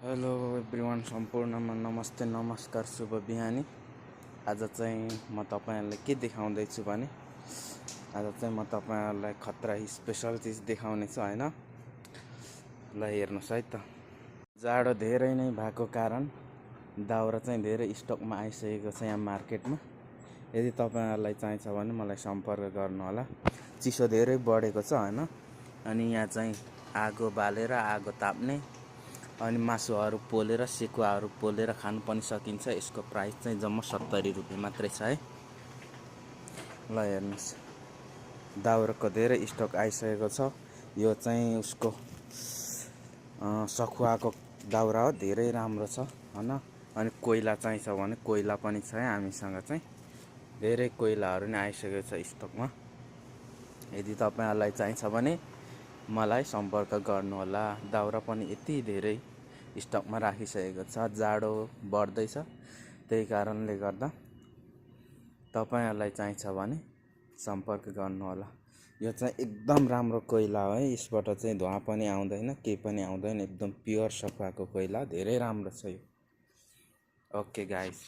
Hello everyone, सम्पूर्णमा नमस्ते नमस्कार शुभ बिहानी। आज चाहिँ म तपाईहरुलाई के देखाउँदैछु भने आज चाहिँ म तपाईहरुलाई खतरा स्पेशल चीज देखाउने छु हैन। ल हेर्नुस् है त। जाडो धेरै नै भएको कारण दाउरा चाहिँ धेरै स्टकमा आइसकेको छ यहाँ मार्केटमा। यदि तपाईहरुलाई चाहिन्छ भने मलाई सम्पर्क गर्नु होला। चिसो धेरै बढेको छ हैन। अनि यहाँ चाहिँ आगो बालेर आगो ताप्ने अनि मासुहरू पोलेर सेकुवाहरू पोलेर खान पनि सकिन्छ। यसको प्राइस चाहिँ जम्मा 70 रुपैयाँ मात्रै छ है। ल हेर्नुस्, दाउराको धेरै स्टक आइसकेको छ। यो चाहिँ उसको सखुवाको दाउरा हो, धेरै राम्रो छ हैन। अनि कोइला चाहिन्छ भने कोइला पनि छ है हामीसँग चाहिँ। धेरै कोइलाहरू नै आइसकेको छ स्टकमा। यदि तपाईहरुलाई चाहिन्छ भने मलाई सम्पर्क गर्नु होला। दाउरा पनि यति धेरै स्टकमा राखिसकेको छ। जाडो बढ्दैछ, त्यही कारणले गर्दा तपाईहरुलाई चाहिन्छ भने सम्पर्क गर्नु होला। यो चाहिँ एकदम राम्रो कोइला हो है। यसबाट चाहिँ धुवा पनि आउँदैन, केही पनि आउँदैन। एकदम प्योर सफाको कोइला, धेरै राम्रो छ यो। Okay guys.